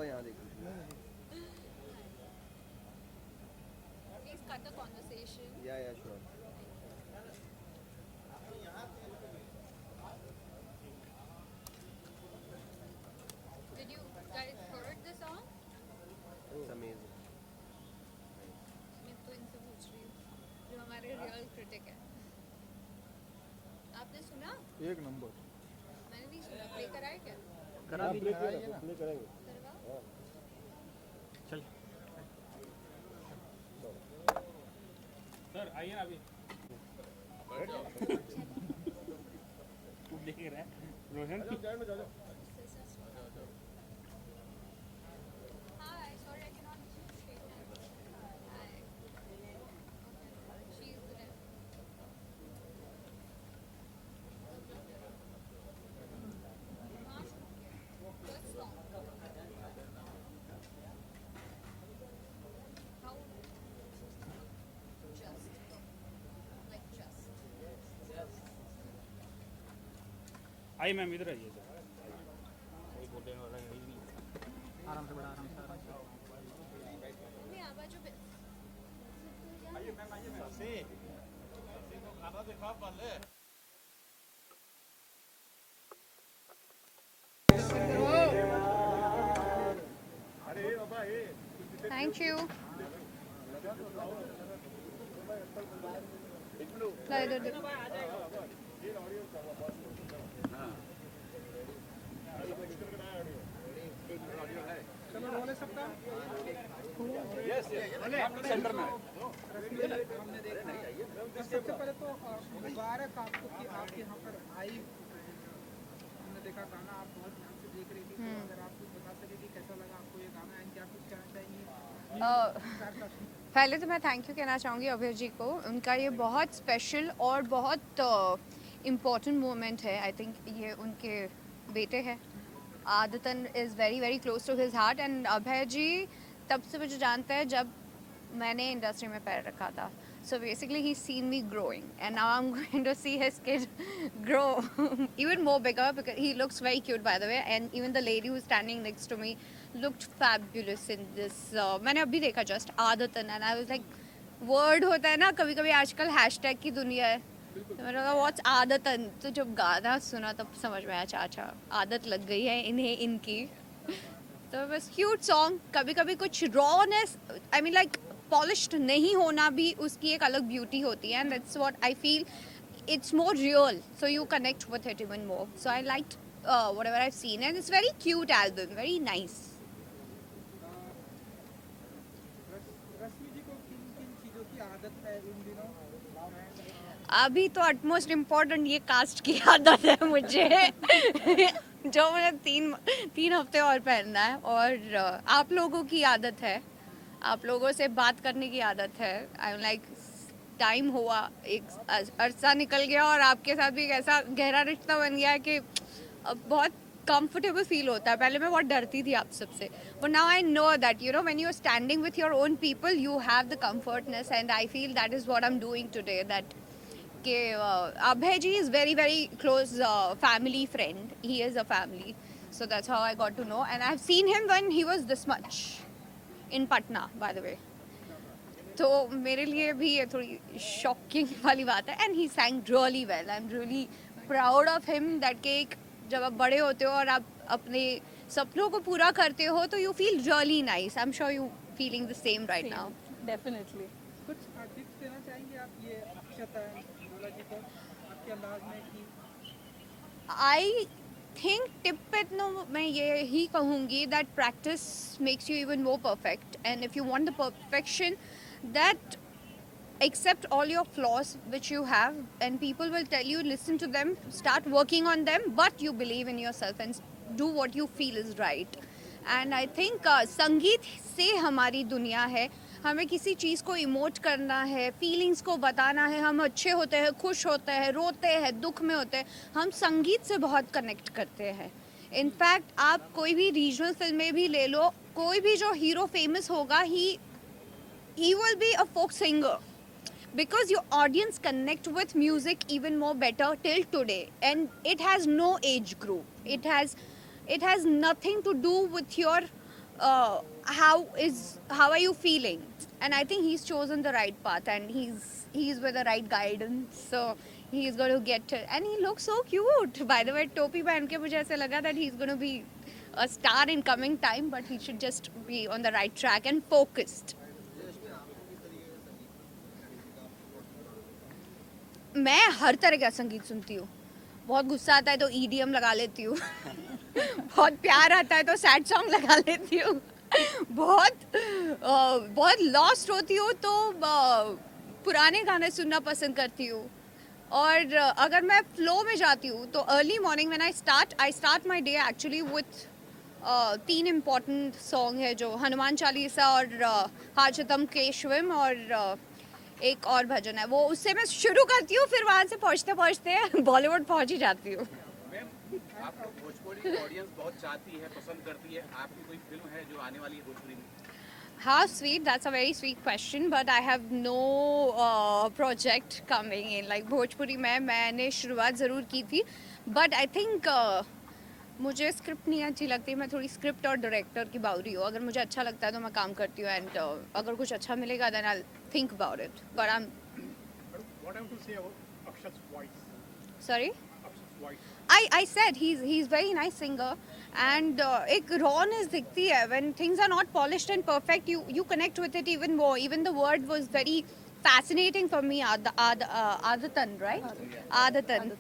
डब्बा यहाँ देखो. Please cut the conversation. Yeah, sure. Did you guys heard the song? It's amazing. मैं तो इनसे पूछ रही हूँ जो हमारे रियल क्रिटिक है. आपने सुना? एक नंबर. मैंने नहीं सुना. प्ले कराए क्या? करा भी प्ले कराइए ना. करेंगे. करवाओ. चल सर आइए ना अभी. तू देख रहा है Rohan. Hi, sorry I cannot shake hands. Hi. She's the rep. कहाँ शुरू किया? First song. How? Just. Like just. आइए मैम इधर आइए. कोई बोलने वाला है ही नहीं. आराम से बड़ा आराम से. नहीं आवाज़ जो आइए मैम आइए मैम. से को खाना दिखा पहले. अरे बाबा ये. Thank you. ला इधर देखो. सेंटर में. सबसे पहले तो मुबारक आपको कि आप यहाँ पर आई. हमने देखा गाना आप बहुत ध्यान से देख रही थी, तो अगर आप कुछ बता सके कि कैसा लगा आपको ये गाना एंड क्या कुछ कहना चाहेंगी. पहले तो मैं थैंक यू कहना चाहूँगी अभय जी को. उनका ये बहुत स्पेशल और बहुत इम्पोर्टेंट मोमेंट है. आई थिंक ये उनके बेटे हैं. आदतन is very very close to his heart. And Abhay ji तब से मुझे जानते हैं जब मैंने इंडस्ट्री में पैर रखा था. So basically he's seen me growing and now I'm going to see his kid grow even more bigger because he looks very cute by the way, and even the lady who's standing next to me looked fabulous in this. मैंने अभी देखा just आदतन and I was like word होता है ना कभी कभी आजकल hashtag की दुनिया है. तो मैंने कहा what's आदतन. तो जब गाना सुना तब समझ में आया अच्छा आदत लग गई है इन्हें इनकी. तो बस क्यूट सॉन्ग. कभी कभी कुछ rawness I mean like polished नहीं होना भी उसकी एक अलग ब्यूटी होती है. And that's what I feel. It's more real so you connect with it even more. So I liked whatever I have seen and it's very cute album. Very nice. Rashmi ji को किन किन चीज़ों की आदत है इन दिनों. अभी तो अटमोस्ट इम्पोर्टेंट ये कास्ट की आदत है मुझे जो मुझे तीन हफ्ते और पहनना है. और आप लोगों की आदत है. आप लोगों से बात करने की आदत है. आई एम लाइक टाइम हुआ एक अरसा निकल गया और आपके साथ भी एक ऐसा गहरा रिश्ता बन गया है कि अब बहुत कंफर्टेबल फील होता है. पहले मैं बहुत डरती थी आप सबसे but now I know that you know when you are standing with your own people you have the comfortness. And I feel that is what I am doing today. That कि Abhay ji is very very close family friend. He is a family. So that's how I got to know. And I've seen him when he was this much in Patna, by the way. तो मेरे लिए भी ये थोड़ी shocking वाली बात है. And he sang really well. I'm really proud of him that कि जब आप बड़े होते हो और आप अपने सपनों को पूरा करते हो तो you feel really nice. I'm sure you feeling the same right now. Definitely. कुछ टिप्स देना चाहेंगे आप ये अक्षता बोला जी को आपके अंदाज में कि आई थिंक टिप पे तो मैं ये ही कहूँगी that practice makes you even more perfect. And if you want the perfection that accept all your flaws which you have and people will tell you listen to them, start working on them, but you believe in yourself and do what you feel is right. And I think संगीत से हमारी दुनिया है. हमें किसी चीज़ को emote करना है, फीलिंग्स को बताना है. हम अच्छे होते हैं, खुश होते हैं, रोते हैं, दुख में होते हैं. हम संगीत से बहुत कनेक्ट करते हैं. इनफैक्ट आप कोई भी रीजनल फिल्में भी ले लो, कोई भी जो हीरो फेमस होगा he will be a folk singer because your audience connect with music even more better till today. And it has no age group. It has nothing to do with your how are you feeling? And I think he's chosen the right path, and he's with the right guidance, so he's going to get it. And he looks so cute. By the way, टोपी पहन के मुझे ऐसे लगा that he's going to be a star in coming time, but he should just be on the right track and focused. मैं हर तरह का संगीत सुनती हूँ. बहुत गुस्सा आता है तो EDM लगा लेती हूँ. बहुत प्यार आता है तो सैड सॉन्ग लगा लेती हूँ. बहुत लॉस्ट होती हूँ तो पुराने गाने सुनना पसंद करती हूँ. और अगर मैं फ्लो में जाती हूँ तो early morning when I start my day actually with 3 important song है जो हनुमान चालीसा और हाजतम केशवम और एक और भजन है, वो उससे मैं शुरू करती हूँ, फिर वहाँ से पहुँचते पहुँचते बॉलीवुड पहुँच ही जाती हूँ. आपको भोजपुरी ऑडियंस बहुत चाहती है, पसंद करती है. आपकी कोई फिल्म है जो आने वाली है भोजपुरी में? How sweet, that's a very sweet question, but I have no project coming in. Like Bhojpuri में मैंने शुरुआत ज़रूर की थी, but I think मुझे स्क्रिप्ट नहीं अच्छी लगती. मैं थोड़ी स्क्रिप्ट और डायरेक्टर की बाउरी हूँ. अगर मुझे अच्छा लगता है तो मैं काम करती हूँ, एंड अगर कुछ अच्छा मिलेगा then I'll think about it. But I'm What I want to say about Akshat's voice. sorry. Akshat's voice. I said he's very nice singer, and एक rawness दिखती है when things are not polished and perfect. You connect with it even more. Even the word was very fascinating for me. Adatan, right? Adatan.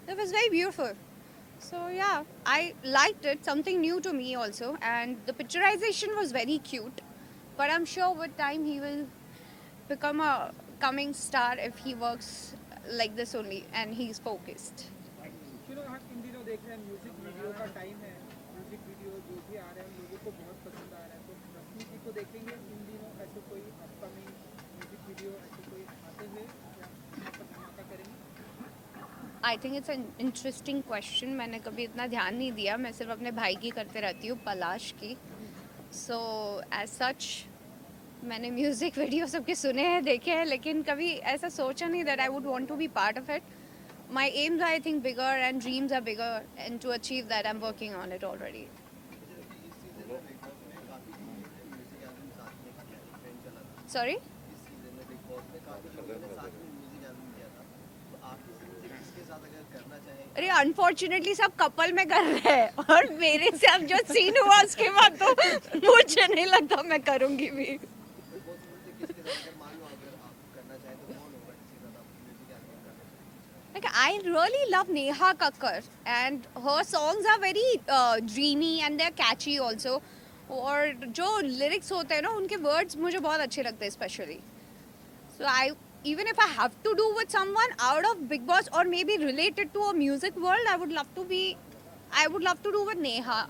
It was very beautiful. So yeah, I liked it. Something new to me also, and the picturization was very cute. But I'm sure with time he will become a coming star if he works like this only and he's focused. चलो हम इन दिनों देख रहे हैं music video का time है. Music video जो भी आ रहे हैं लोगों को बहुत पसंद आ रहा है. तो रश्मि जी को देखेंगे इन दिनों ऐसे कोई अपकमिंग म्यूजिक वीडियो ऐसे कोई आते हुए या आप धमाका करेंगे? I think it's an interesting question. मैंने कभी इतना ध्यान नहीं दिया. मैं सिर्फ अपने भाई की करते रहती हूँ, पलाश की. सो एज सच मैंने म्यूज़िक वीडियो सबके सुने हैं, देखे हैं, लेकिन कभी ऐसा सोचा नहीं that I would want to be part of it. My aims I think bigger and dreams are bigger, and to achieve that I am working on it already. Sorry. अरे अनफॉर्चुनेटली सब कपल में कर रहे हैं, और मेरे से अब जो सीन हुआ उसके बाद तो मुझे नहीं लगता मैं करूँगी भी. Like I really love Neha Kakkar, and her songs are very dreamy and they're catchy also. और जो lyrics होते हैं ना उनके words मुझे बहुत अच्छे लगते हैं especially. So even if I have to do with someone out of Big Boss or maybe related to a music world, I would love to do with Neha.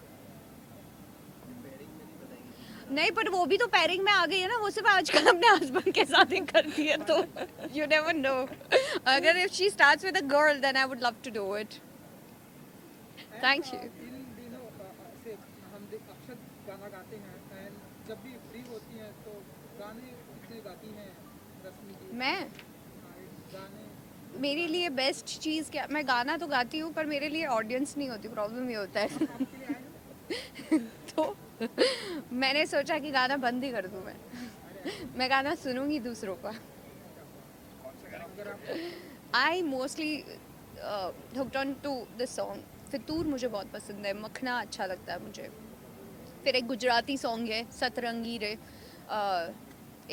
नहीं, पर वो भी तो पैरिंग में आ गई है ना. वो सिर्फ आजकल अपने हस्बैंड के साथ ही करती है, तो you never know. अगर if she starts with a girl, then I would love to do it. Thank you. इन दिनों ऐसे हम अक्षत गाना गाते हैं एंड जब भी फ्री होती हैं तो गाने कितने गाती हैं रश्मि जी? मैं गाने मेरे लिए बेस्ट चीज़ क्या, मैं गाना तो गाती हूँ पर मेरे लिए ऑडियंस नहीं होती. प्रॉब्लम ये होता है. आपके लिए आए हैं? तो मैंने सोचा कि गाना बंद ही कर दूँ. मैं गाना सुनूंगी दूसरों का. I mostly hooked on to this song. Fitoor मुझे बहुत पसंद है. मखना अच्छा लगता है मुझे. फिर एक गुजराती सॉन्ग है सतरंगी रे.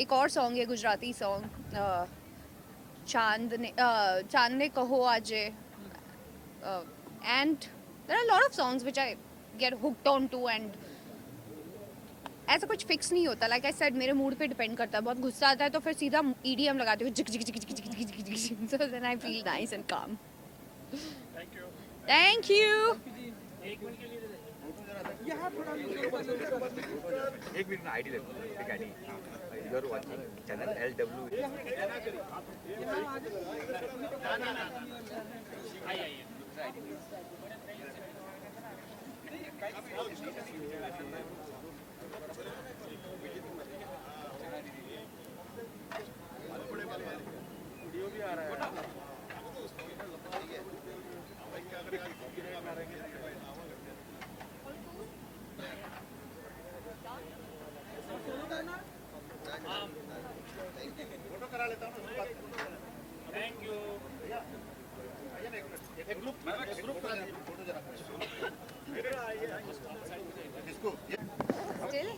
एक और सॉन्ग है गुजराती सॉन्ग, चांद ने कहो आजे. And there are lot of songs which I get hooked on to, and ऐसा कुछ फिक्स नहीं होता. लाइक आई सेड मेरे मूड पे डिपेंड करता है. बहुत गुस्सा आता है तो फिर सीधा EDM लगाती हूँ, जिक जिक जिक जिक जिक जिक जिक. So then I feel nice and calm. Thank you. यहाँ थोड़ा एक मिनट आईडी दे दो. एक ID you are watching channel LW. Video भी आ रहा है. Still?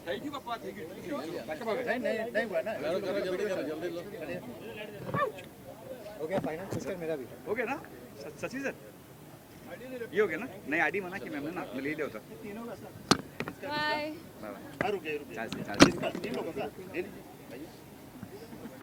हो गया फाइनल पुष्कर मेरा भी हो गया ना सची सर ये हो गया ना नहीं आईडी मना की मैम ने ना मैं ले लिया होता Bye. Bye bye charge charge